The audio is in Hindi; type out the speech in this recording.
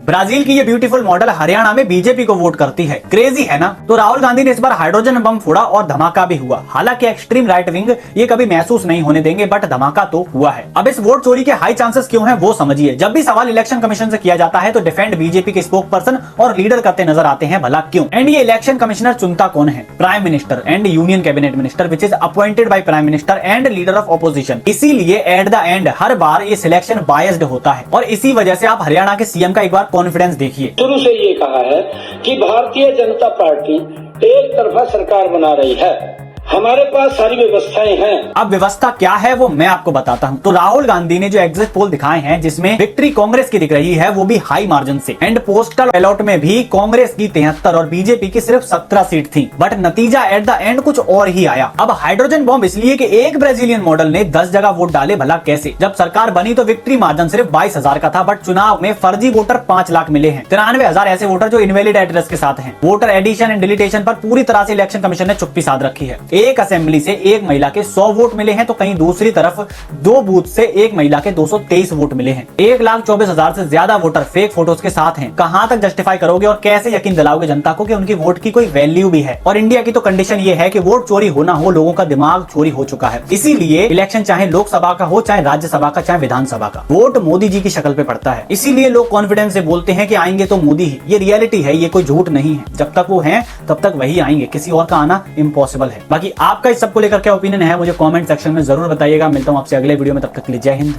ब्राजील की ये ब्यूटीफुल मॉडल हरियाणा में बीजेपी को वोट करती है। क्रेजी है ना। तो राहुल गांधी ने इस बार हाइड्रोजन बम फोड़ा और धमाका भी हुआ। हालांकि एक्सट्रीम राइट विंग ये कभी महसूस नहीं होने देंगे, बट धमाका तो हुआ है। अब इस वोट चोरी के हाई चांसेस क्यों हैं वो समझिए। जब भी सवाल इलेक्शन कमीशन से किया जाता है तो डिफेंड बीजेपी के स्पोक पर्सन और लीडर करते नजर आते हैं, भला क्यों। एंड ये इलेक्शन कमिश्नर चुनता कौन है? Prime minister and union cabinet minister which is appointed by prime minister and leader of opposition. इसीलिए एट द एंड हर बार ये सिलेक्शन बायस्ड होता है और इसी वजह से आप हरियाणा के सीएम का एक बार कॉन्फिडेंस देखिए। शुरू से ये कहा है कि भारतीय जनता पार्टी एक तरफा सरकार बना रही है, हमारे पास सारी व्यवस्थाएं हैं। अब व्यवस्था क्या है वो मैं आपको बताता हूं। तो राहुल गांधी ने जो एग्जिट पोल दिखाए हैं जिसमें विक्ट्री कांग्रेस की दिख रही है वो भी हाई मार्जिन से, एंड पोस्टल बैलेट में भी कांग्रेस की 73 और बीजेपी की सिर्फ 17 सीट थी, बट नतीजा एट द एंड कुछ और ही आया। अब हाइड्रोजन बॉम्ब इसलिए कि एक ब्राजीलियन मॉडल ने 10 जगह वोट डाले, भला कैसे। जब सरकार बनी तो विक्ट्री मार्जिन सिर्फ 22,000 का था, बट चुनाव में फर्जी वोटर 5 लाख मिले हैं। 93,000 ऐसे वोटर जो इनवैलिड एड्रेस के साथ हैं। वोटर एडिशन एंड डिलीटेशन पर पूरी तरह से इलेक्शन कमीशन ने चुप्पी साध रखी है। एक असेंबली से एक महिला के 100 वोट मिले हैं, तो कहीं दूसरी तरफ 2 बूथ से एक महिला के 223 वोट मिले हैं। 1,24,000 से ज्यादा वोटर फेक फोटोज के साथ हैं। कहां तक जस्टिफाई करोगे और कैसे यकीन दिलाओगे जनता को कि उनकी वोट की कोई वैल्यू भी है। और इंडिया की तो कंडीशन ये है कि वोट चोरी होना हो, लोगों का दिमाग चोरी हो चुका है। इसीलिए इलेक्शन चाहे लोकसभा का हो, चाहे राज्यसभा का, चाहे विधानसभा का, वोट मोदी जी की शक्ल पे पड़ता है। इसीलिए लोग कॉन्फिडेंस से बोलते हैं कि आएंगे तो मोदी ही। ये रियलिटी है, ये कोई झूठ नहीं है। जब तक वो है तब तक वही आएंगे, किसी और का आना इम्पॉसिबल है। बाकी आपका इस सबको लेकर क्या ओपिनियन है मुझे कमेंट सेक्शन में जरूर बताइएगा। मिलता हूं आपसे अगले वीडियो में, तब तक के लिए जय हिंद।